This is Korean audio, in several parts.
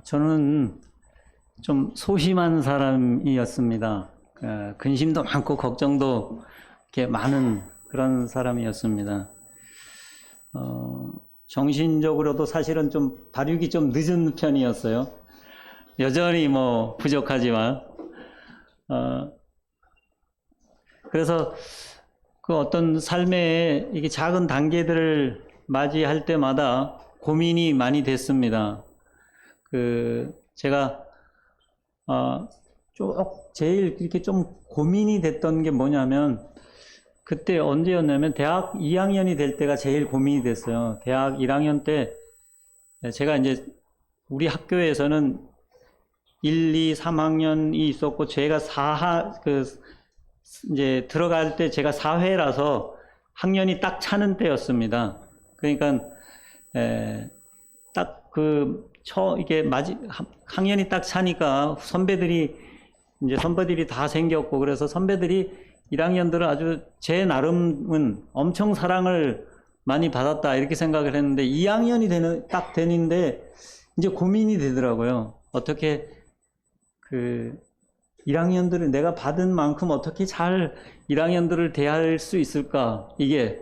저는 좀 소심한 사람이었습니다. 근심도 많고 걱정도 이렇게 많은 그런 사람이었습니다. 정신적으로도 사실은 좀 발육이 좀 늦은 편이었어요. 여전히 뭐 부족하지만, 그래서 그 어떤 삶의 이게 작은 단계들을 맞이할 때마다 고민이 많이 됐습니다. 제가, 제일 이렇게 좀 고민이 됐던 게 뭐냐면, 그때 언제였냐면, 대학 2학년이 될 때가 제일 고민이 됐어요. 대학 1학년 때, 제가 이제, 우리 학교에서는 1, 2, 3학년이 있었고, 제가 이제 들어갈 때 제가 4회라서 학년이 딱 차는 때였습니다. 그러니까, 이게 학년이 딱 차니까 선배들이 다 생겼고, 그래서 선배들이 1학년들은 아주 제 나름은 엄청 사랑을 많이 받았다, 이렇게 생각을 했는데, 2학년이 딱 되는데, 이제 고민이 되더라고요. 어떻게, 1학년들을 내가 받은 만큼 어떻게 잘 1학년들을 대할 수 있을까? 이게,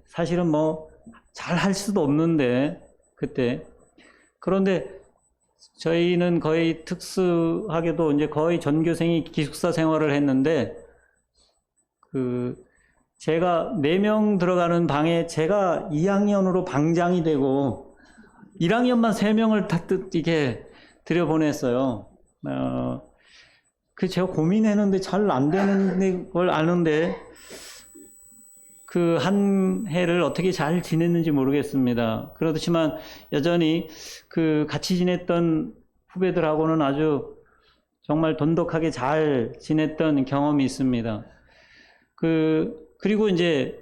사실은 뭐, 잘 할 수도 없는데, 그때. 그런데 저희는 거의 특수하게도 이제 거의 전교생이 기숙사 생활을 했는데, 제가 4명 들어가는 방에 제가 2학년으로 방장이 되고, 1학년만 3명을 다 이렇게 들여보냈어요. 제가 고민했는데 잘 안 되는 걸 아는데, 그 한 해를 어떻게 잘 지냈는지 모르겠습니다. 그렇지만 여전히 같이 지냈던 후배들하고는 아주 정말 돈독하게 잘 지냈던 경험이 있습니다. 그리고 이제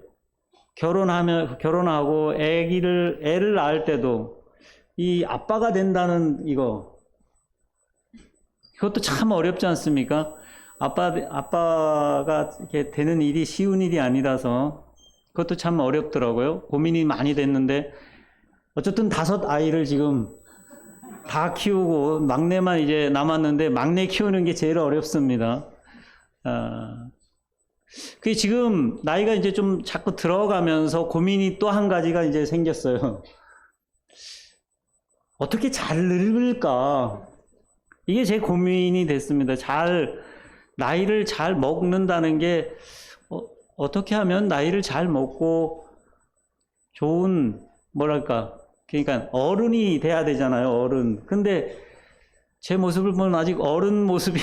결혼하고 애를 낳을 때도 이 아빠가 된다는 그것도 참 어렵지 않습니까? 아빠가 이렇게 되는 일이 쉬운 일이 아니라서 그것도 참 어렵더라고요. 고민이 많이 됐는데, 어쨌든 5 아이를 지금 다 키우고 막내만 이제 남았는데, 막내 키우는 게 제일 어렵습니다. 그게 지금 나이가 이제 좀 자꾸 들어가면서 고민이 또 한 가지가 이제 생겼어요. 어떻게 잘 늙을까? 이게 제 고민이 됐습니다. 나이를 잘 먹는다는 게, 어떻게 하면 나이를 잘 먹고 좋은, 그러니까 어른이 돼야 되잖아요, 어른. 근데 제 모습을 보면 아직 어른 모습이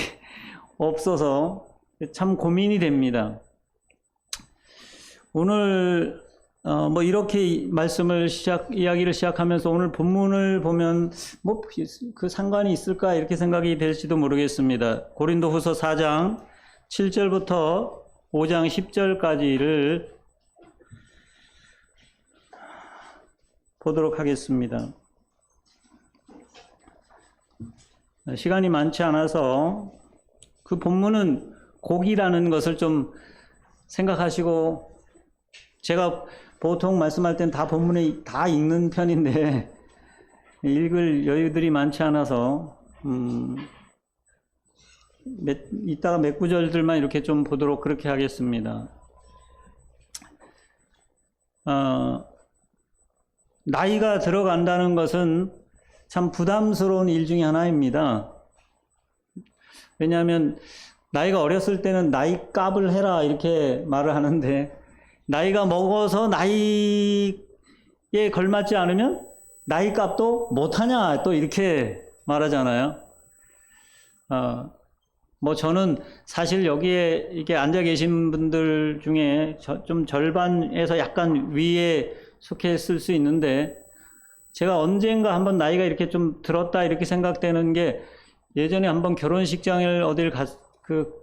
없어서 참 고민이 됩니다. 오늘, 이렇게 이야기를 시작하면서 오늘 본문을 보면, 그 상관이 있을까, 이렇게 생각이 될지도 모르겠습니다. 고린도 후서 4장 7절부터 5장 10절까지를 보도록 하겠습니다. 시간이 많지 않아서 그 본문은 곡이라는 것을 좀 생각하시고, 제가 보통 말씀할 땐 다 본문에 다 읽는 편인데 읽을 여유들이 많지 않아서 이따가 몇 구절들만 이렇게 좀 보도록 그렇게 하겠습니다. 나이가 들어간다는 것은 참 부담스러운 일 중에 하나입니다. 왜냐하면 나이가 어렸을 때는 나이 값을 해라, 이렇게 말을 하는데, 나이가 먹어서 나이에 걸맞지 않으면 나이 값도 못하냐, 또 이렇게 말하잖아요. 저는 사실 여기에 이렇게 앉아 계신 분들 중에 좀 절반에서 약간 위에 속했을 수 있는데, 제가 언젠가 한번 나이가 이렇게 좀 들었다, 이렇게 생각되는 게, 예전에 한번 결혼식장을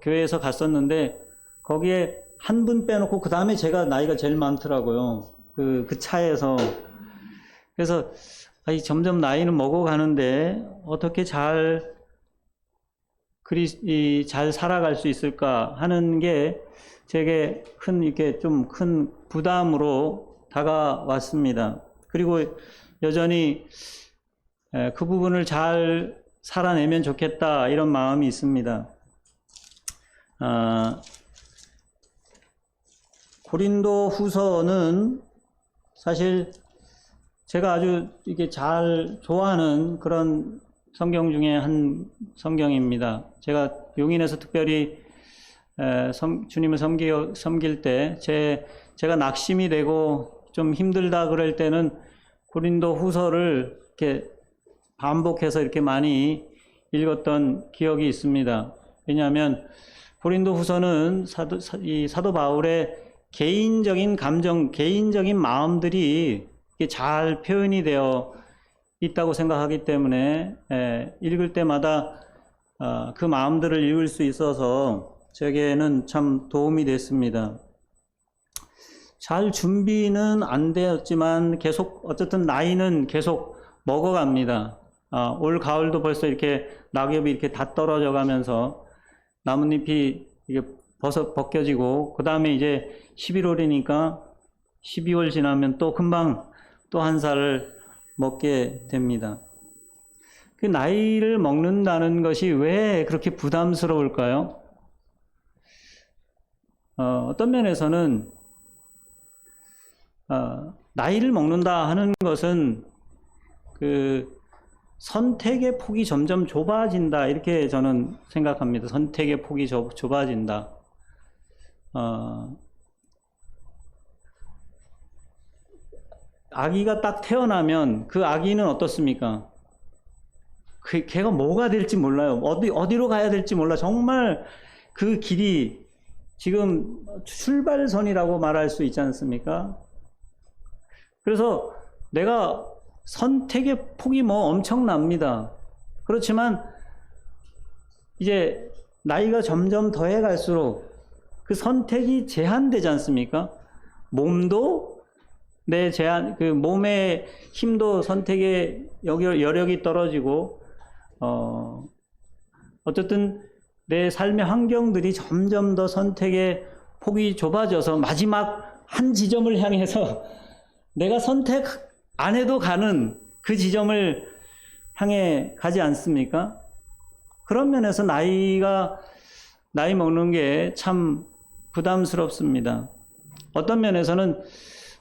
교회에서 갔었는데, 거기에 한 분 빼놓고 그 다음에 제가 나이가 제일 많더라고요. 그 차에서. 그래서 점점 나이는 먹어가는데 어떻게 잘 살아갈 수 있을까 하는 게 제게 이렇게 좀 큰 부담으로 다가왔습니다. 그리고 여전히 그 부분을 잘 살아내면 좋겠다 이런 마음이 있습니다. 고린도 후서는 사실 제가 아주 이게 잘 좋아하는 그런 성경 중에 한 성경입니다. 제가 용인에서 특별히 주님을 섬길 때 제가 낙심이 되고 좀 힘들다 그럴 때는 고린도 후서를 이렇게 반복해서 이렇게 많이 읽었던 기억이 있습니다. 왜냐하면 고린도 후서는 사도 바울의 개인적인 감정, 개인적인 마음들이 잘 표현이 되어 있다고 생각하기 때문에 읽을 때마다 그 마음들을 읽을 수 있어서 제게는 참 도움이 됐습니다. 잘 준비는 안 되었지만 계속 어쨌든 나이는 계속 먹어갑니다. 올 가을도 벌써 이렇게 낙엽이 이렇게 다 떨어져 가면서 나뭇잎이 이게 벗겨지고 그 다음에 이제 11월이니까 12월 지나면 또 금방 또 한 살을 먹게 됩니다. 그 나이를 먹는다는 것이 왜 그렇게 부담스러울까요? 어떤 면에서는 나이를 먹는다 하는 것은 그 선택의 폭이 점점 좁아진다 이렇게 저는 생각합니다. 선택의 폭이 좁아진다. 아기가 딱 태어나면 그 아기는 어떻습니까? 걔가 뭐가 될지 몰라요. 어디로 가야 될지 몰라. 정말 그 길이 지금 출발선이라고 말할 수 있지 않습니까? 그래서 내가 선택의 폭이 뭐 엄청납니다. 그렇지만 이제 나이가 점점 더해 갈수록 그 선택이 제한되지 않습니까? 몸도 내 그 몸의 힘도 선택의 여력이 떨어지고 어쨌든 내 삶의 환경들이 점점 더 선택의 폭이 좁아져서 마지막 한 지점을 향해서 내가 선택 안 해도 가는 그 지점을 향해 가지 않습니까? 그런 면에서 나이 먹는 게 참 부담스럽습니다. 어떤 면에서는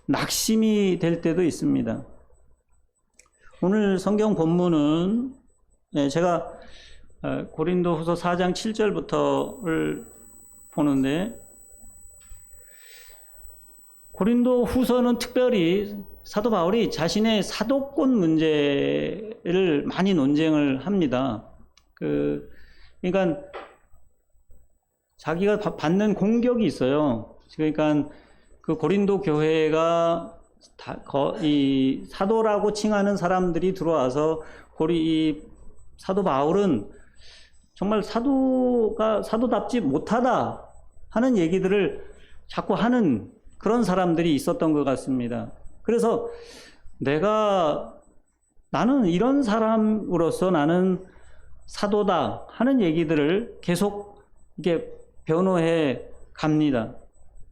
낙심이 될 때도 있습니다. 오늘 성경 본문은 제가 고린도후서 4장 7절부터를 보는데 고린도후서는 특별히 사도 바울이 자신의 사도권 문제를 많이 논쟁을 합니다. 그러니까 자기가 받는 공격이 있어요. 그러니까 그 고린도 교회가 이 사도라고 칭하는 사람들이 들어와서 이 사도 바울은 정말 사도답지 못하다 하는 얘기들을 자꾸 하는 그런 사람들이 있었던 것 같습니다. 그래서 나는 이런 사람으로서 나는 사도다 하는 얘기들을 계속 이렇게 변호해 갑니다.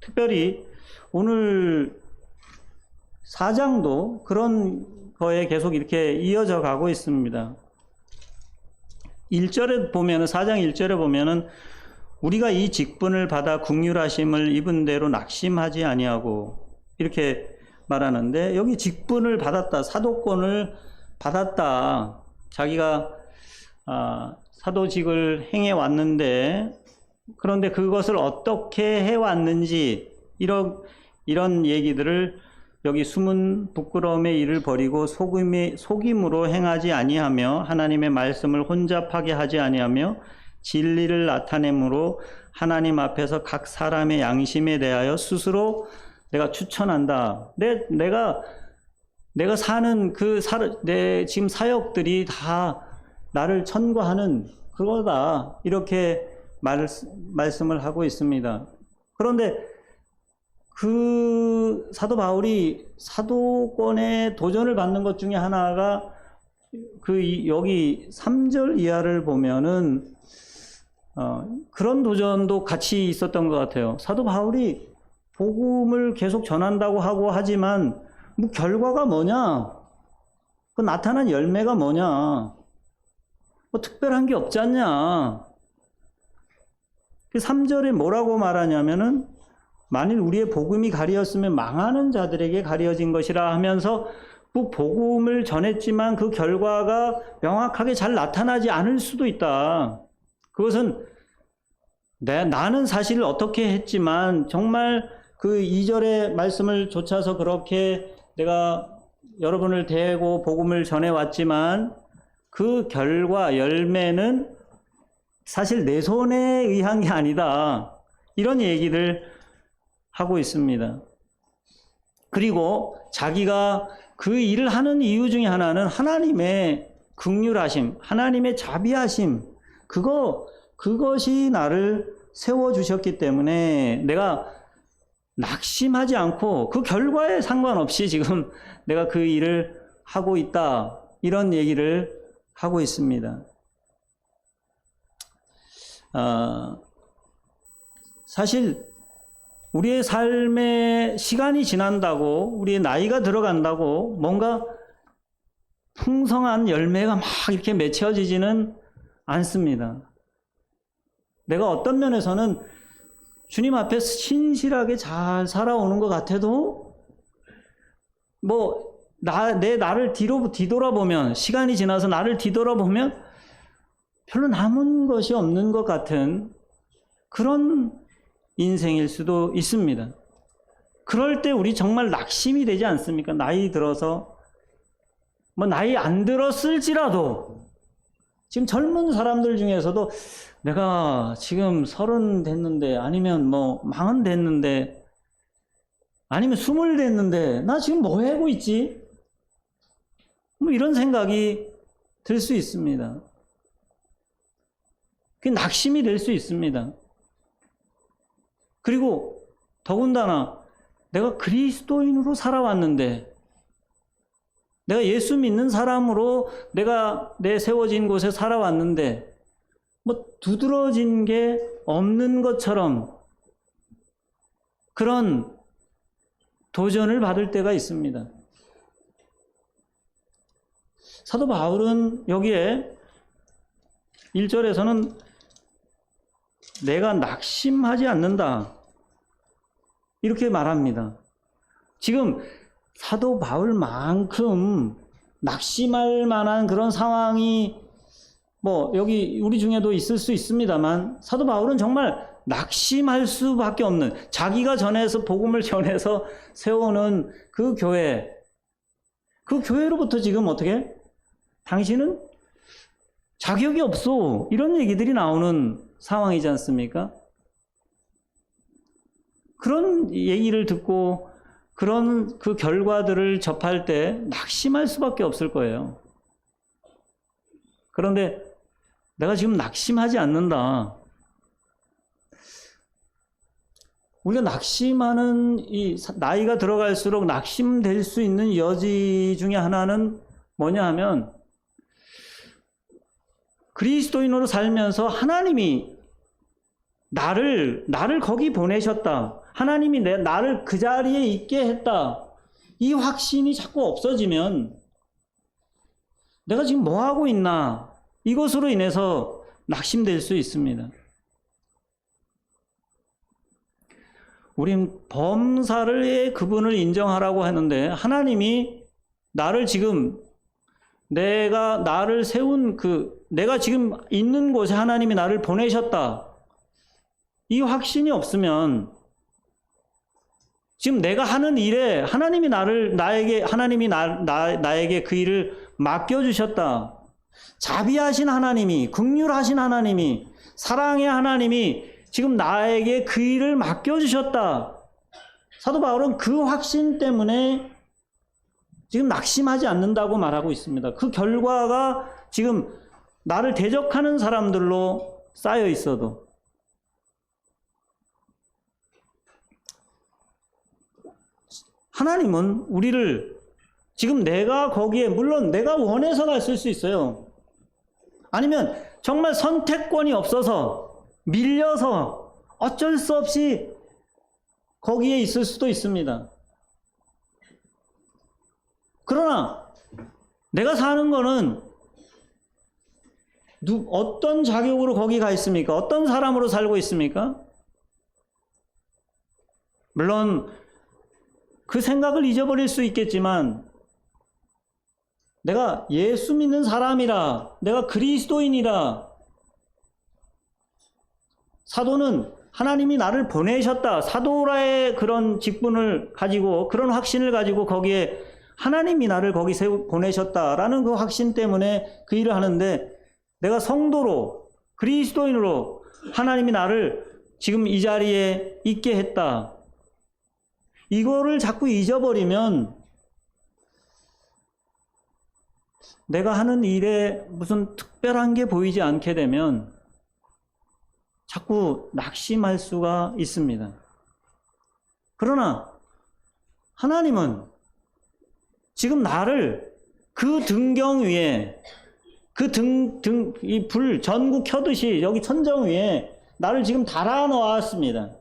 특별히 오늘 4장도 그런 거에 계속 이렇게 이어져 가고 있습니다. 1절에 보면은 4장 1절에 보면은 우리가 이 직분을 받아 긍휼하심을 입은 대로 낙심하지 아니하고 이렇게 말하는데 여기 직분을 받았다, 사도권을 받았다. 자기가 사도직을 행해 왔는데 그런데 그것을 어떻게 해 왔는지 이런 얘기들을 여기 숨은 부끄러움의 일을 버리고 속임으로 행하지 아니하며 하나님의 말씀을 혼잡하게 하지 아니하며 진리를 나타내므로 하나님 앞에서 각 사람의 양심에 대하여 스스로 내가 추천한다. 내가 사는 내 지금 사역들이 다 나를 천거하는 그거다. 이렇게 말씀을 하고 있습니다. 그런데 그 사도 바울이 사도권에 도전을 받는 것 중에 하나가 여기 3절 이하를 보면은 그런 도전도 같이 있었던 것 같아요. 사도 바울이 복음을 계속 전한다고 하고 하지만 뭐 결과가 뭐냐? 그 나타난 열매가 뭐냐? 뭐 특별한 게 없지 않냐? 3절에 뭐라고 말하냐면은 만일 우리의 복음이 가리었으면 망하는 자들에게 가려진 것이라 하면서 그 복음을 전했지만 그 결과가 명확하게 잘 나타나지 않을 수도 있다. 그것은 나는 사실 어떻게 했지만 정말 그 2절의 말씀을 좇아서 그렇게 내가 여러분을 대고 복음을 전해왔지만 그 결과 열매는 사실 내 손에 의한 게 아니다. 이런 얘기를 하고 있습니다. 그리고 자기가 그 일을 하는 이유 중에 하나는 하나님의 긍휼하심, 하나님의 자비하심, 그것이 나를 세워주셨기 때문에 내가 낙심하지 않고 그 결과에 상관없이 지금 내가 그 일을 하고 있다. 이런 얘기를 하고 있습니다. 사실 우리의 삶에 시간이 지난다고, 우리의 나이가 들어간다고 뭔가 풍성한 열매가 막 이렇게 맺혀지지는 않습니다. 내가 어떤 면에서는 주님 앞에 신실하게 잘 살아오는 것 같아도 나를 뒤돌아보면, 시간이 지나서 나를 뒤돌아보면 별로 남은 것이 없는 것 같은 그런 인생일 수도 있습니다. 그럴 때 우리 정말 낙심이 되지 않습니까? 나이 들어서, 나이 안 들었을지라도, 지금 젊은 사람들 중에서도 내가 지금 30 됐는데, 아니면 40 됐는데, 아니면 20 됐는데, 나 지금 뭐 하고 있지? 이런 생각이 들 수 있습니다. 그게 낙심이 될 수 있습니다. 그리고 더군다나 내가 그리스도인으로 살아왔는데, 내가 예수 믿는 사람으로 내가 내 세워진 곳에 살아왔는데 두드러진 게 없는 것처럼 그런 도전을 받을 때가 있습니다. 사도 바울은 여기에 1절에서는 내가 낙심하지 않는다 이렇게 말합니다. 지금 사도 바울만큼 낙심할 만한 그런 상황이 여기 우리 중에도 있을 수 있습니다만, 사도 바울은 정말 낙심할 수밖에 없는, 자기가 전해서 복음을 전해서 세우는 그 교회로부터 지금 어떻게? 당신은 자격이 없어, 이런 얘기들이 나오는 상황이지 않습니까? 그런 얘기를 듣고 그런 그 결과들을 접할 때 낙심할 수밖에 없을 거예요. 그런데 내가 지금 낙심하지 않는다. 우리가 낙심하는, 이 나이가 들어갈수록 낙심될 수 있는 여지 중에 하나는 뭐냐 하면, 그리스도인으로 살면서 하나님이 나를 거기 보내셨다. 하나님이 나를 그 자리에 있게 했다. 이 확신이 자꾸 없어지면 내가 지금 뭐 하고 있나? 이것으로 인해서 낙심될 수 있습니다. 우린 범사의 그분을 인정하라고 하는데, 하나님이 나를 지금 나를 세운 내가 지금 있는 곳에 하나님이 나를 보내셨다. 이 확신이 없으면 지금 내가 하는 일에 하나님이 나에게 그 일을 맡겨주셨다. 자비하신 하나님이, 긍휼하신 하나님이, 사랑의 하나님이 지금 나에게 그 일을 맡겨주셨다. 사도 바울은 그 확신 때문에 지금 낙심하지 않는다고 말하고 있습니다. 그 결과가 지금 나를 대적하는 사람들로 쌓여 있어도. 하나님은 우리를 지금 내가 거기에, 물론 내가 원해서 갔을 수 있어요. 아니면 정말 선택권이 없어서 밀려서 어쩔 수 없이 거기에 있을 수도 있습니다. 그러나 내가 사는 거는 어떤 자격으로 거기 가 있습니까? 어떤 사람으로 살고 있습니까? 물론 그 생각을 잊어버릴 수 있겠지만 내가 예수 믿는 사람이라, 내가 그리스도인이라, 사도는 하나님이 나를 보내셨다, 사도라의 그런 직분을 가지고, 그런 확신을 가지고 거기에 하나님이 나를 거기 보내셨다라는 그 확신 때문에 그 일을 하는데, 내가 성도로, 그리스도인으로 하나님이 나를 지금 이 자리에 있게 했다, 이거를 자꾸 잊어버리면 내가 하는 일에 무슨 특별한 게 보이지 않게 되면 자꾸 낙심할 수가 있습니다. 그러나 하나님은 지금 나를 그 등경 위에, 그 이 불 전구 켜듯이 여기 천정 위에 나를 지금 달아 놓았습니다.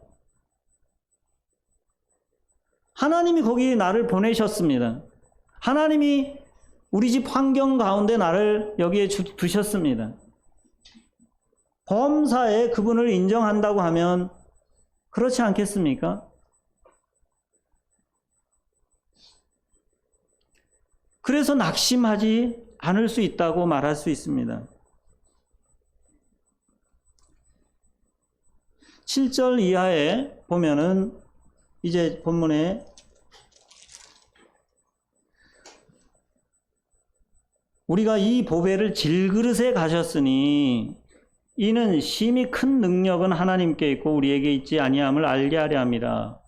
하나님이 거기 나를 보내셨습니다. 하나님이 우리 집 환경 가운데 나를 여기에 두셨습니다. 범사에 그분을 인정한다고 하면 그렇지 않겠습니까? 그래서 낙심하지 않을 수 있다고 말할 수 있습니다. 7절 이하에 보면은 이제 본문에 우리가 이 보배를 질그릇에 가셨으니 이는 심히 큰 능력은 하나님께 있고 우리에게 있지 아니함을 알게 하려 함이라.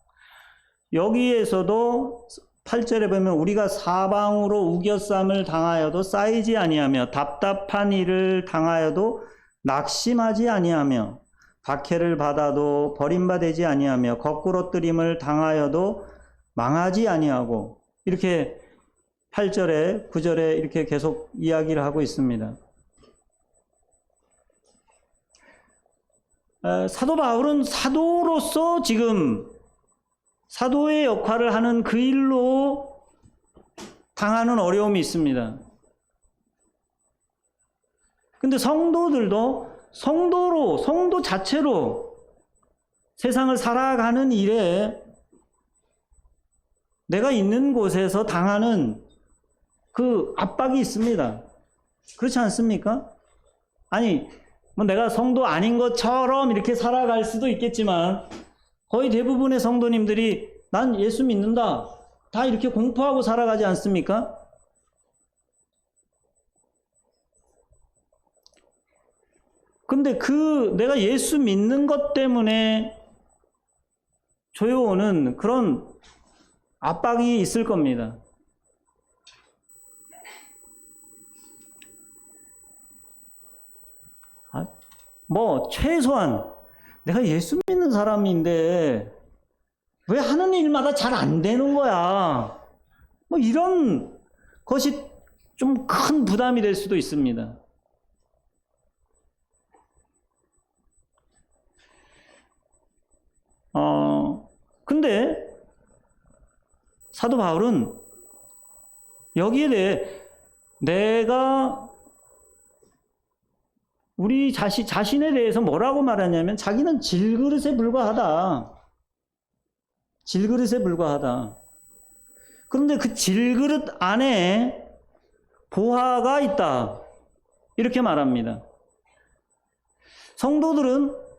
여기에서도 8절에 보면 우리가 사방으로 우겨쌈을 당하여도 쌓이지 아니하며 답답한 일을 당하여도 낙심하지 아니하며 박해를 받아도 버림받지 아니하며 거꾸로 뜨림을 당하여도 망하지 아니하고, 이렇게 8절에 9절에 이렇게 계속 이야기를 하고 있습니다. 사도 바울은 사도로서 지금 사도의 역할을 하는 그 일로 당하는 어려움이 있습니다. 근데 성도들도 성도 자체로 세상을 살아가는 일에 내가 있는 곳에서 당하는 그 압박이 있습니다. 그렇지 않습니까? 아니, 뭐 내가 성도 아닌 것처럼 이렇게 살아갈 수도 있겠지만 거의 대부분의 성도님들이 난 예수 믿는다, 다 이렇게 공포하고 살아가지 않습니까? 근데 내가 예수 믿는 것 때문에 조여오는 그런 압박이 있을 겁니다. 뭐 최소한 내가 예수 믿는 사람인데 왜 하는 일마다 잘 안 되는 거야, 뭐 이런 것이 좀 큰 부담이 될 수도 있습니다. 근데 사도 바울은 여기에 대해 내가 우리 자신에 대해서 뭐라고 말하냐면 자기는 질그릇에 불과하다. 질그릇에 불과하다. 그런데 그 질그릇 안에 보화가 있다, 이렇게 말합니다. 성도들은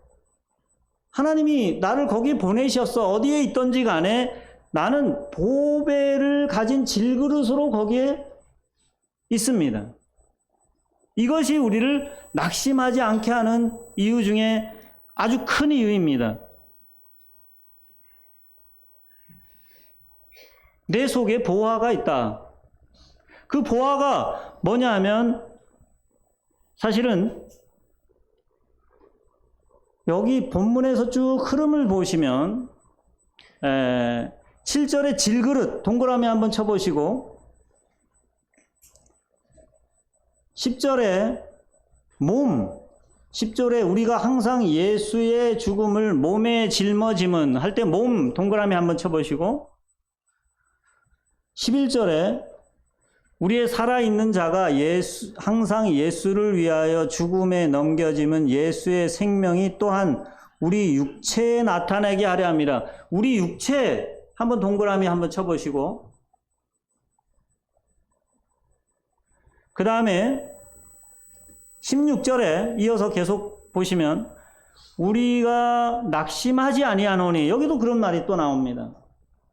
하나님이 나를 거기 보내셨어, 어디에 있던지 간에 나는 보배를 가진 질그릇으로 거기에 있습니다. 이것이 우리를 낙심하지 않게 하는 이유 중에 아주 큰 이유입니다. 내 속에 보화가 있다. 그 보화가 뭐냐 하면 사실은 여기 본문에서 쭉 흐름을 보시면 7절에 질그릇 동그라미 한번 쳐보시고 10절에 몸, 10절에 우리가 항상 예수의 죽음을 몸에 짊어짐은 할 때 몸 동그라미 한번 쳐보시고 11절에 우리의 살아있는 자가 항상 예수를 위하여 죽음에 넘겨짐은 예수의 생명이 또한 우리 육체에 나타나게 하려 함이라. 우리 육체 한번 동그라미 한번 쳐보시고, 그 다음에 16절에 이어서 계속 보시면 우리가 낙심하지 아니하노니, 여기도 그런 말이 또 나옵니다.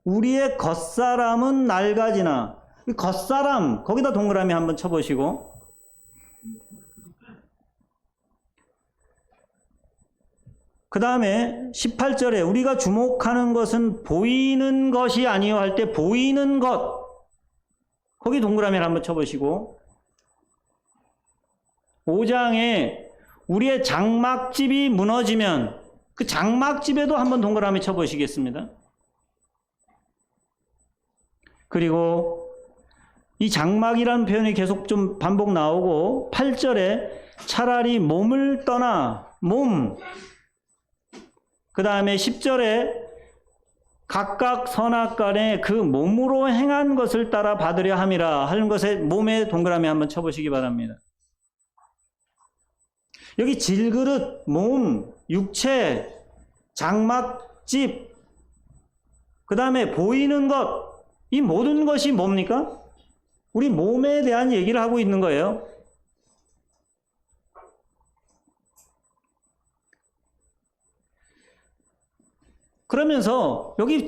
우리의 겉사람은 낡아지나, 이 겉사람 거기다 동그라미 한번 쳐보시고, 그 다음에 18절에 우리가 주목하는 것은 보이는 것이 아니요 할 때 보이는 것, 거기 동그라미를 한번 쳐보시고, 5장에 우리의 장막집이 무너지면 그 장막집에도 한번 동그라미 쳐보시겠습니다. 그리고 이 장막이라는 표현이 계속 좀 반복 나오고, 8절에 차라리 몸을 떠나, 몸, 그 다음에 10절에 각각 선악간에 그 몸으로 행한 것을 따라 받으려 함이라 하는 것에 몸에 동그라미 한번 쳐보시기 바랍니다. 여기 질그릇, 몸, 육체, 장막집, 그 다음에 보이는 것, 이 모든 것이 뭡니까? 우리 몸에 대한 얘기를 하고 있는 거예요. 그러면서 여기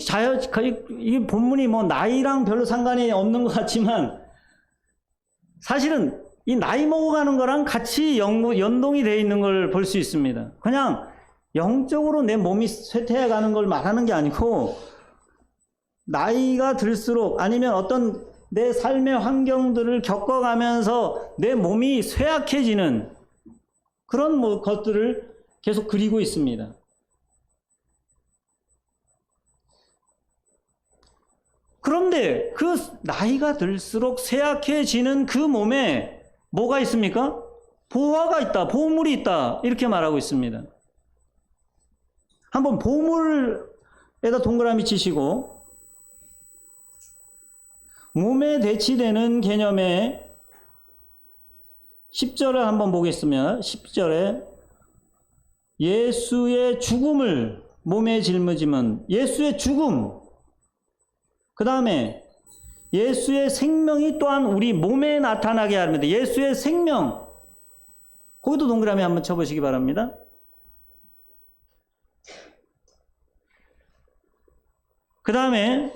이 본문이 뭐 나이랑 별로 상관이 없는 것 같지만 사실은 이 나이 먹어가는 거랑 같이 연동이 되어 있는 걸 볼 수 있습니다. 그냥 영적으로 내 몸이 쇠퇴해가는 걸 말하는 게 아니고, 나이가 들수록 아니면 어떤 내 삶의 환경들을 겪어가면서 내 몸이 쇠약해지는 그런 것들을 계속 그리고 있습니다. 그런데 그 나이가 들수록 쇠약해지는 그 몸에 뭐가 있습니까? 보화가 있다, 보물이 있다, 이렇게 말하고 있습니다. 한번 보물에다 동그라미 치시고, 몸에 대치되는 개념의 10절을 한번 보겠습니다. 10절에 예수의 죽음을 몸에 짊어지면 예수의 죽음, 그 다음에 예수의 생명이 또한 우리 몸에 나타나게 합니다. 예수의 생명, 거기도 동그라미 한번 쳐보시기 바랍니다. 그 다음에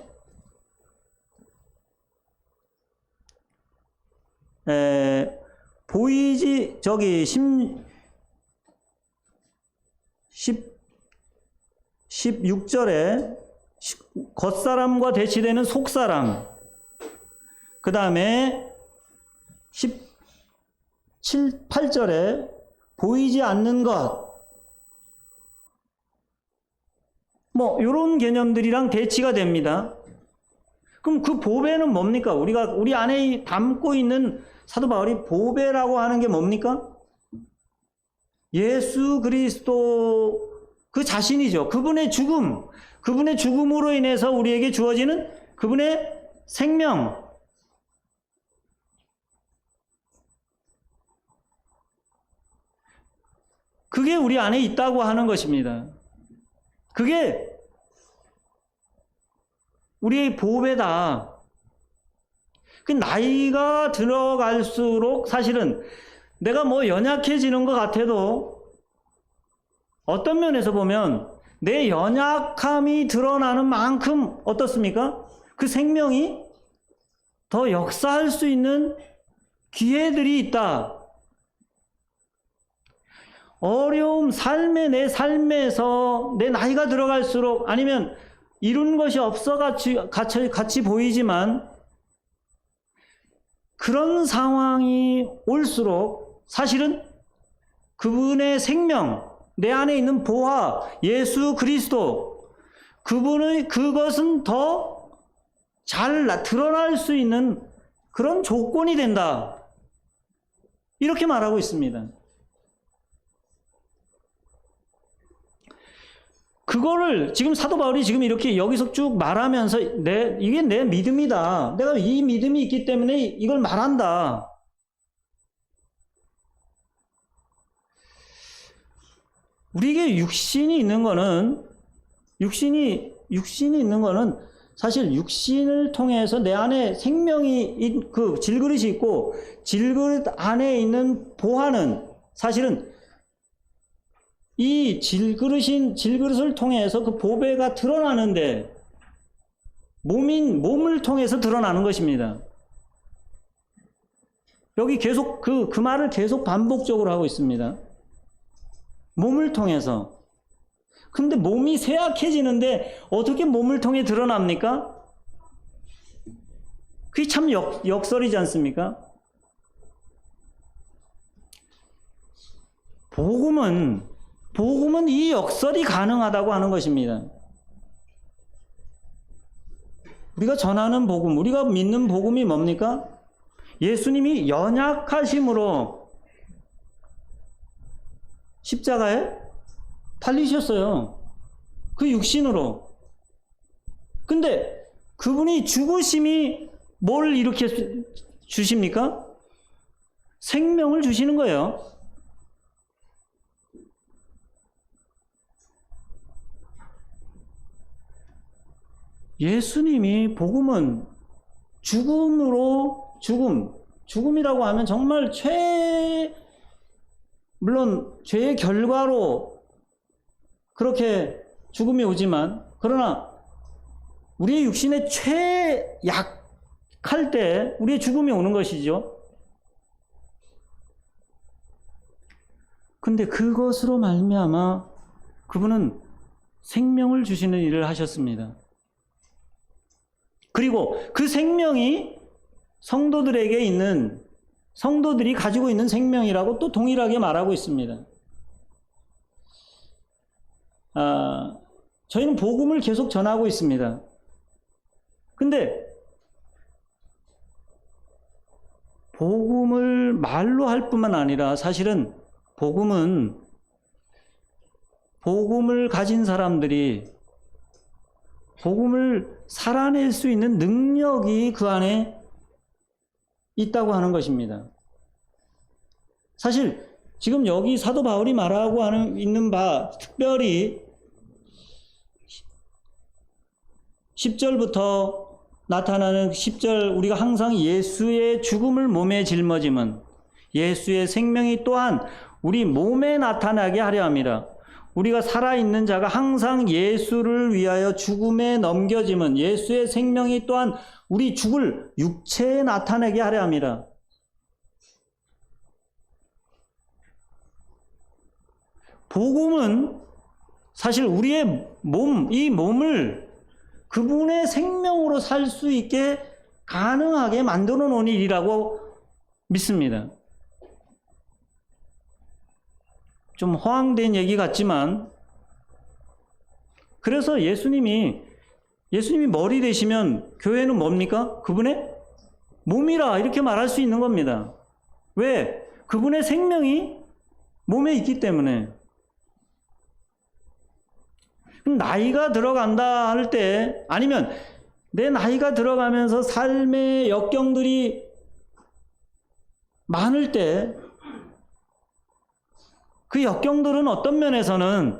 보이지, 저기 16절에 겉사람과 대치되는 속사람, 그 다음에 8절에 보이지 않는 것, 뭐 이런 개념들이랑 대치가 됩니다. 그럼 그 보배는 뭡니까? 우리 안에 담고 있는 사도 바울이 보배라고 하는 게 뭡니까? 예수 그리스도 그 자신이죠. 그분의 죽음, 그분의 죽음으로 인해서 우리에게 주어지는 그분의 생명. 그게 우리 안에 있다고 하는 것입니다. 그게 우리의 보배다. 그 나이가 들어갈수록 사실은 내가 뭐 연약해지는 것 같아도 어떤 면에서 보면 내 연약함이 드러나는 만큼 어떻습니까? 그 생명이 더 역사할 수 있는 기회들이 있다. 어려움, 내 삶에서 내 나이가 들어갈수록 아니면 이룬 것이 없어 같이 보이지만 그런 상황이 올수록 사실은 그분의 생명, 내 안에 있는 보화, 예수 그리스도, 그것은 더 잘 드러날 수 있는 그런 조건이 된다. 이렇게 말하고 있습니다. 그거를 지금 사도 바울이 지금 이렇게 여기서 쭉 말하면서 이게 내 믿음이다. 내가 이 믿음이 있기 때문에 이걸 말한다. 우리에게 육신이 있는 거는 사실 육신을 통해서 내 안에 생명이 그 질그릇이 있고 질그릇 안에 있는 보화는 사실은 이 질그릇을 통해서 그 보배가 드러나는데 몸을 통해서 드러나는 것입니다. 여기 계속 그 말을 계속 반복적으로 하고 있습니다. 몸을 통해서. 근데 몸이 쇠약해지는데 어떻게 몸을 통해 드러납니까? 그게 참 역설이지 않습니까? 복음은 이 역설이 가능하다고 하는 것입니다. 우리가 전하는 복음, 우리가 믿는 복음이 뭡니까? 예수님이 연약하심으로 십자가에 달리셨어요. 그 육신으로. 근데 그분이 죽으심이 뭘 일으켜 주십니까? 생명을 주시는 거예요. 예수님이 복음은 죽음이라고 하면 정말 물론 죄의 결과로 그렇게 죽음이 오지만, 그러나 우리의 육신의 최약할 때 우리의 죽음이 오는 것이죠. 근데 그것으로 말미암아 그분은 생명을 주시는 일을 하셨습니다. 그리고 그 생명이 성도들이 가지고 있는 생명이라고 또 동일하게 말하고 있습니다. 저희는 복음을 계속 전하고 있습니다. 근데 복음을 말로 할 뿐만 아니라 사실은 복음을 가진 사람들이 복음을 살아낼 수 있는 능력이 그 안에 있다고 하는 것입니다. 사실 지금 여기 사도 바울이 말하고 있는 바, 특별히 10절부터 나타나는 10절, 우리가 항상 예수의 죽음을 몸에 짊어짐은 예수의 생명이 또한 우리 몸에 나타나게 하려 합니다. 우리가 살아있는 자가 항상 예수를 위하여 죽음에 넘겨짐은 예수의 생명이 또한 우리 죽을 육체에 나타내게 하려 합니다. 복음은 사실 우리의 이 몸을 그분의 생명으로 살 수 있게 가능하게 만들어 놓은 일이라고 믿습니다. 좀 허황된 얘기 같지만, 그래서 예수님이 머리 되시면 교회는 뭡니까? 그분의 몸이라 이렇게 말할 수 있는 겁니다. 왜? 그분의 생명이 몸에 있기 때문에. 나이가 들어간다 할 때, 아니면 내 나이가 들어가면서 삶의 역경들이 많을 때, 그 역경들은 어떤 면에서는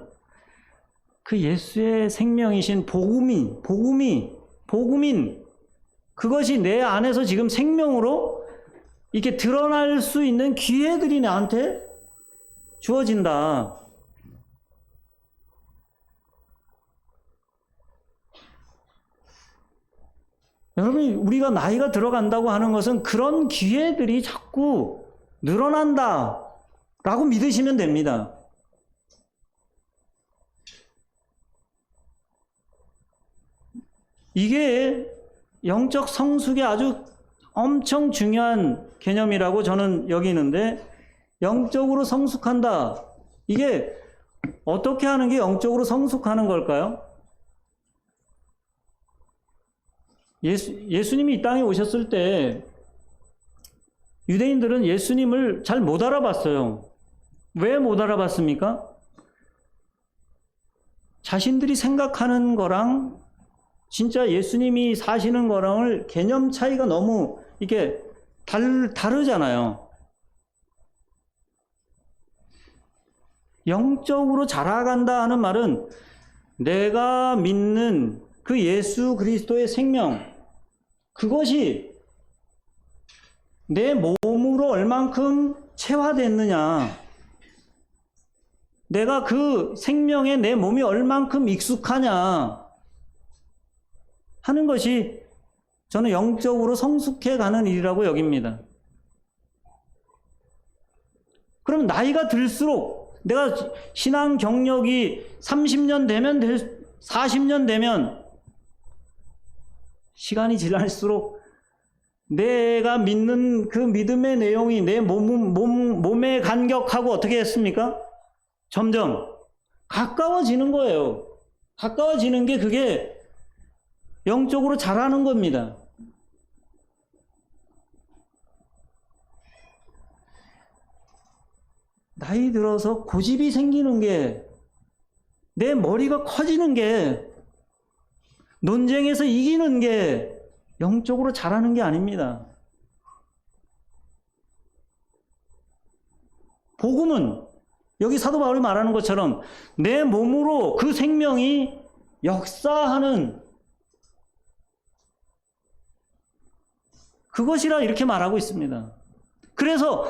그 예수의 생명이신 복음인 그것이 내 안에서 지금 생명으로 이렇게 드러날 수 있는 기회들이 나한테 주어진다. 여러분, 우리가 나이가 들어간다고 하는 것은 그런 기회들이 자꾸 늘어난다 라고 믿으시면 됩니다. 이게 영적 성숙의 아주 엄청 중요한 개념이라고 저는 여기는데, 영적으로 성숙한다. 이게 어떻게 하는 게 영적으로 성숙하는 걸까요? 예수님이 이 땅에 오셨을 때 유대인들은 예수님을 잘 못 알아봤어요. 왜 못 알아봤습니까? 자신들이 생각하는 거랑 진짜 예수님이 사시는 거랑을 개념 차이가 너무 이게 다르잖아요. 영적으로 자라간다 하는 말은 내가 믿는 그 예수 그리스도의 생명, 그것이 내 몸으로 얼만큼 체화됐느냐, 내가 그 생명에 내 몸이 얼만큼 익숙하냐 하는 것이 저는 영적으로 성숙해 가는 일이라고 여깁니다. 그럼 나이가 들수록 내가 신앙 경력이 30년 되면 40년 되면 시간이 지날수록 내가 믿는 그 믿음의 내용이 내 몸에 간격하고 어떻게 했습니까? 점점 가까워지는 거예요. 가까워지는 게 그게 영적으로 자라는 겁니다. 나이 들어서 고집이 생기는 게, 내 머리가 커지는 게, 논쟁에서 이기는 게 영적으로 자라는 게 아닙니다. 복음은 여기 사도 바울이 말하는 것처럼 내 몸으로 그 생명이 역사하는 그것이라 이렇게 말하고 있습니다. 그래서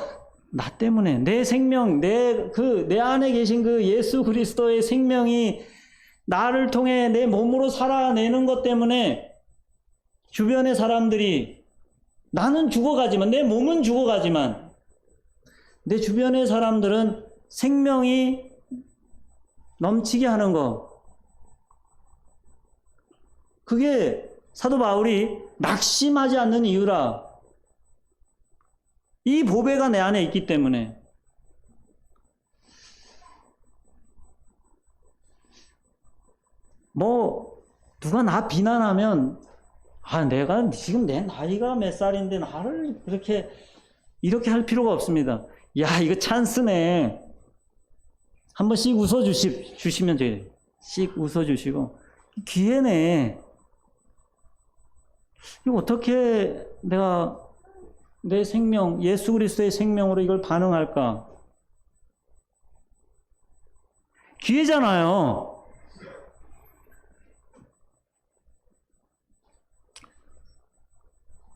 나 때문에 내 생명, 내 안에 계신 그 예수 그리스도의 생명이 나를 통해 내 몸으로 살아내는 것 때문에 주변의 사람들이, 나는 죽어가지만, 내 몸은 죽어가지만 내 주변의 사람들은 생명이 넘치게 하는 것, 그게 사도 바울이 낙심하지 않는 이유라. 이 보배가 내 안에 있기 때문에. 누가 나 비난하면, 내가 지금 내 나이가 몇 살인데 나를 이렇게 할 필요가 없습니다. 야, 이거 찬스네. 한 번씩 웃어주시면 돼요. 씩 웃어주시고, 기회네. 이거 어떻게 내가 내 생명, 예수 그리스도의 생명으로 이걸 반응할까? 기회잖아요.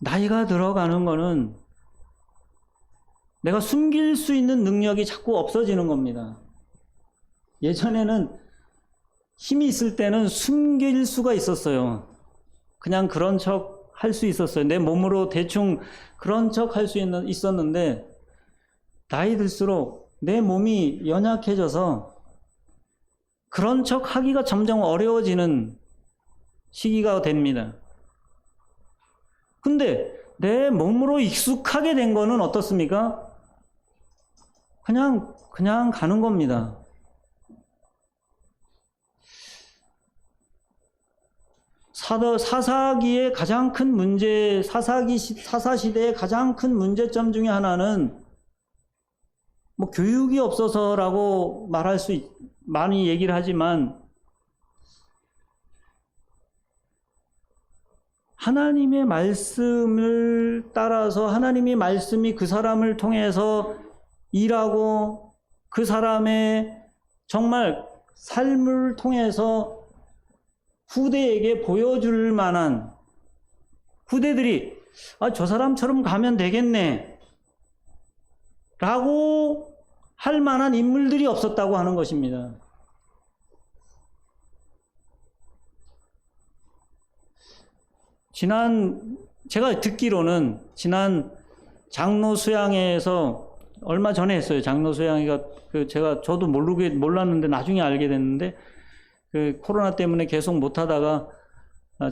나이가 들어가는 거는 내가 숨길 수 있는 능력이 자꾸 없어지는 겁니다. 예전에는 힘이 있을 때는 숨길 수가 있었어요. 그냥 그런 척 할 수 있었어요. 내 몸으로 대충 그런 척 할 수 있었는데, 나이 들수록 내 몸이 연약해져서 그런 척 하기가 점점 어려워지는 시기가 됩니다. 근데 내 몸으로 익숙하게 된 거는 어떻습니까? 그냥 가는 겁니다. 사사기의 가장 큰 문제, 사사시대의 가장 큰 문제점 중에 하나는 교육이 없어서라고 많이 얘기를 하지만, 하나님의 말씀을 따라서 하나님의 말씀이 그 사람을 통해서 일하고 그 사람의 정말 삶을 통해서 후대에게 보여줄 만한, 후대들이 저 사람처럼 가면 되겠네 라고 할 만한 인물들이 없었다고 하는 것입니다. 제가 듣기로는 지난 장로 수양회에서 얼마 전에 했어요. 장로 수양회가 저도 몰랐는데 나중에 알게 됐는데, 코로나 때문에 계속 못 하다가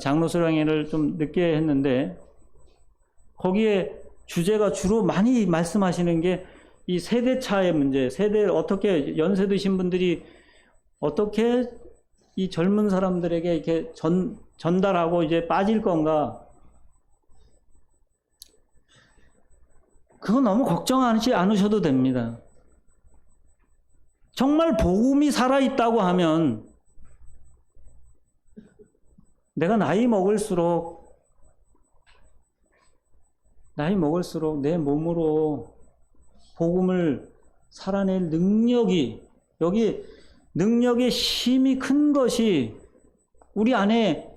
장로 수양회를 좀 늦게 했는데, 거기에 주제가 주로 많이 말씀하시는 게 이 세대 차의 문제, 어떻게 연세 드신 분들이 어떻게 이 젊은 사람들에게 이렇게 전달하고 이제 빠질 건가. 그거 너무 걱정하지 않으셔도 됩니다. 정말 복음이 살아있다고 하면 내가 나이 먹을수록 내 몸으로 복음을 살아낼 능력이, 여기 능력의 힘이 큰 것이 우리 안에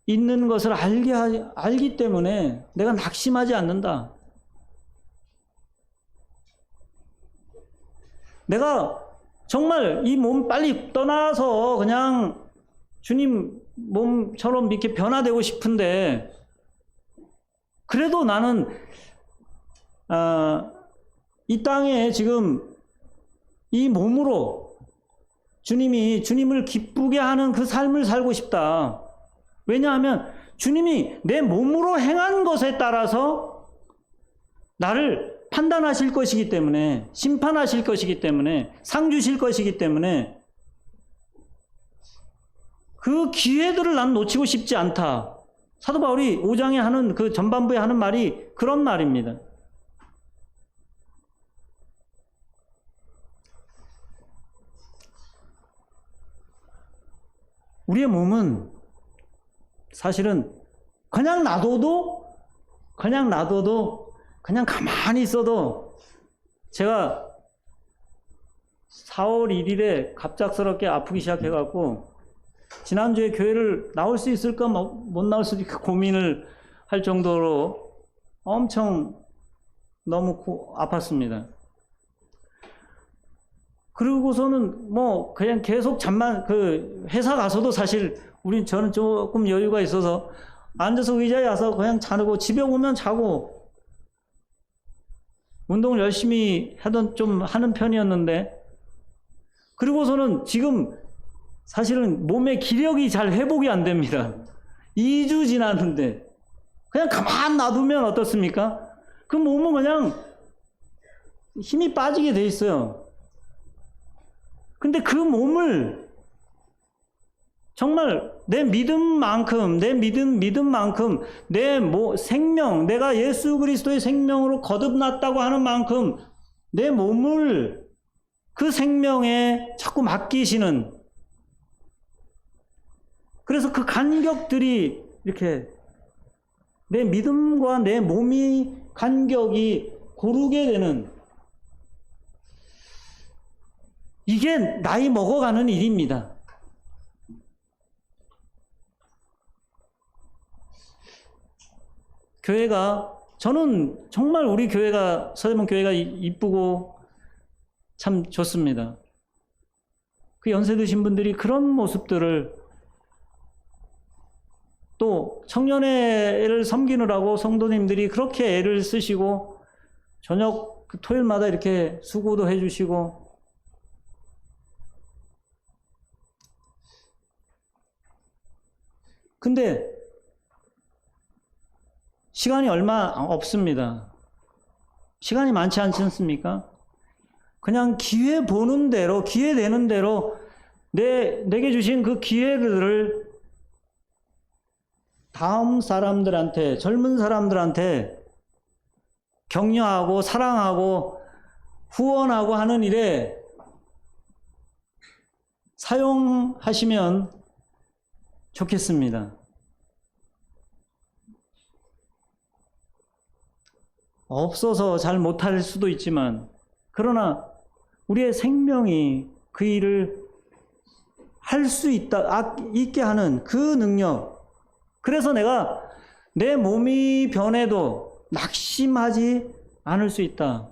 있는 것을 알기 때문에 내가 낙심하지 않는다. 내가 정말 이 몸 빨리 떠나서 그냥 주님 몸처럼 이렇게 변화되고 싶은데, 그래도 나는 이 땅에 지금 이 몸으로 주님을 기쁘게 하는 그 삶을 살고 싶다. 왜냐하면 주님이 내 몸으로 행한 것에 따라서 나를 판단하실 것이기 때문에, 심판하실 것이기 때문에, 상 주실 것이기 때문에 그 기회들을 난 놓치고 싶지 않다. 사도 바울이 5장에 하는 그 전반부에 하는 말이 그런 말입니다. 우리의 몸은 사실은 그냥 놔둬도 그냥 가만히 있어도, 제가 4월 1일에 갑작스럽게 아프기 시작해갖고 지난주에 교회를 나올 수 있을까 못 나올 수도 있고 고민을 할 정도로 엄청 너무 아팠습니다. 그러고서는 뭐 그냥 계속 잠만, 회사 가서도 사실 저는 조금 여유가 있어서 앉아서 의자에 와서 그냥 자고, 집에 오면 자고, 운동을 열심히 좀 하는 편이었는데, 그리고서는 지금 사실은 몸의 기력이 잘 회복이 안 됩니다. 2주 지났는데 그냥 가만 놔두면 어떻습니까? 그 몸은 그냥 힘이 빠지게 돼 있어요. 근데 그 몸을 정말 내 믿음만큼 내 생명, 내가 예수 그리스도의 생명으로 거듭났다고 하는 만큼 내 몸을 그 생명에 자꾸 맡기시는, 그래서 그 간격들이 이렇게 내 믿음과 내 몸이 간격이 고르게 되는, 이게 나이 먹어가는 일입니다. 저는 정말 우리 교회가, 서대문 교회가 이쁘고 참 좋습니다. 그 연세 드신 분들이 그런 모습들을, 또 청년회를 섬기느라고 성도님들이 그렇게 애를 쓰시고 저녁 토요일마다 이렇게 수고도 해주시고, 근데 시간이 얼마 없습니다. 시간이 많지 않지 않습니까? 그냥 기회 되는 대로 내게 주신 그 기회들을 다음 사람들한테, 젊은 사람들한테 격려하고 사랑하고 후원하고 하는 일에 사용하시면 좋겠습니다. 없어서 잘 못할 수도 있지만, 그러나 우리의 생명이 그 일을 할 수 있게 하는 그 능력, 그래서 내가 내 몸이 변해도 낙심하지 않을 수 있다.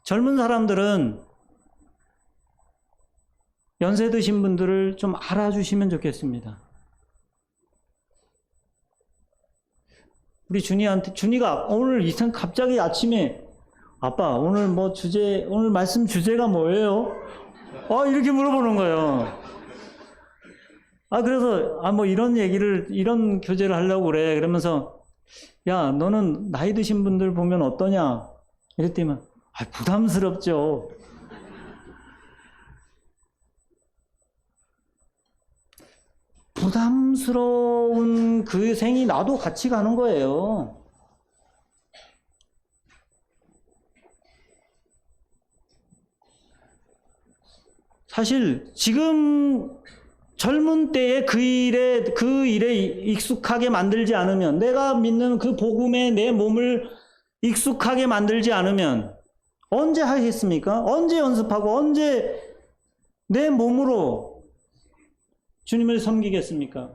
젊은 사람들은 연세 드신 분들을 좀 알아주시면 좋겠습니다. 우리 준이가 오늘 갑자기 아침에, 아빠 오늘 오늘 말씀 주제가 뭐예요? 이렇게 물어보는 거예요. 그래서 이런 교제를 하려고 그래. 그러면서, 야, 너는 나이 드신 분들 보면 어떠냐? 이랬더니 부담스럽죠. 부담스러운 그 생이 나도 같이 가는 거예요. 사실 지금 젊은 때에 그 일에 익숙하게 만들지 않으면, 내가 믿는 그 복음에 내 몸을 익숙하게 만들지 않으면 언제 하겠습니까? 언제 연습하고 언제 내 몸으로 주님을 섬기겠습니까?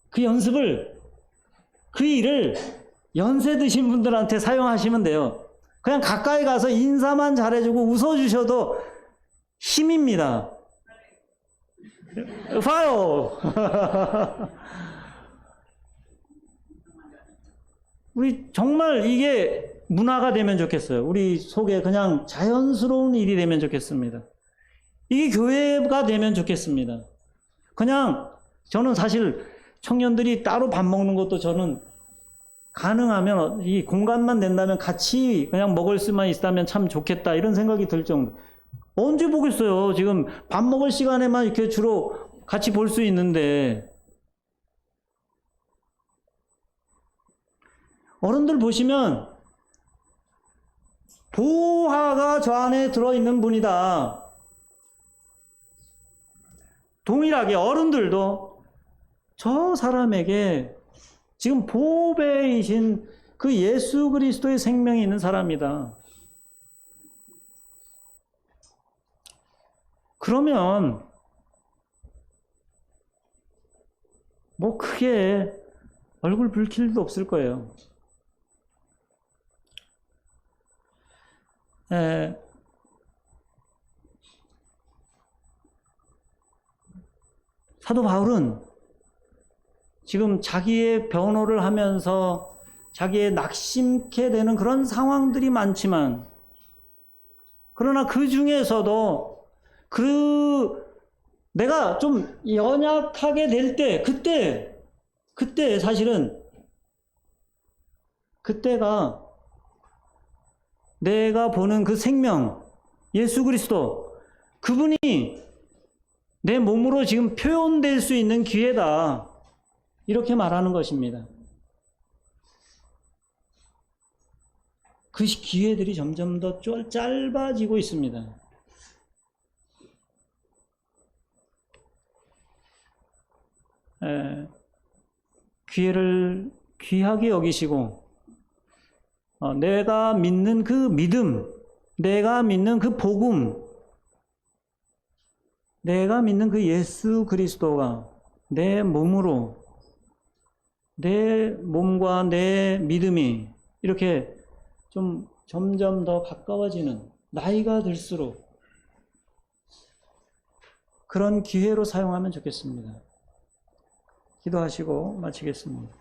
그 연습을, 그 일을 연세 드신 분들한테 사용하시면 돼요. 그냥 가까이 가서 인사만 잘해주고 웃어주셔도 힘입니다. 봐요. 우리 정말 이게 문화가 되면 좋겠어요. 우리 속에 그냥 자연스러운 일이 되면 좋겠습니다. 이게 교회가 되면 좋겠습니다. 그냥 저는 사실 청년들이 따로 밥 먹는 것도 저는 가능하면 이 공간만 된다면 같이 그냥 먹을 수만 있다면 참 좋겠다 이런 생각이 들 정도. 언제 보겠어요? 지금 밥 먹을 시간에만 이렇게 주로 같이 볼 수 있는데. 어른들 보시면 보화가 저 안에 들어있는 분이다. 동일하게 어른들도 저 사람에게 지금 보배이신 그 예수 그리스도의 생명이 있는 사람이다. 그러면 뭐 크게 얼굴 붉힐 일도 없을 거예요. 사도 바울은 지금 자기의 변호를 하면서 자기의 낙심케 되는 그런 상황들이 많지만, 그러나 그 중에서도 내가 좀 연약하게 될 때, 그때 사실은 그때가 내가 보는 그 생명, 예수 그리스도, 그분이 내 몸으로 지금 표현될 수 있는 기회다. 이렇게 말하는 것입니다. 그 기회들이 점점 더 짧아지고 있습니다. 기회를 귀하게 여기시고, 내가 믿는 그 믿음, 내가 믿는 그 복음, 내가 믿는 그 예수 그리스도가 내 몸으로, 내 몸과 내 믿음이 이렇게 좀 점점 더 가까워지는, 나이가 들수록 그런 기회로 사용하면 좋겠습니다. 기도하시고 마치겠습니다.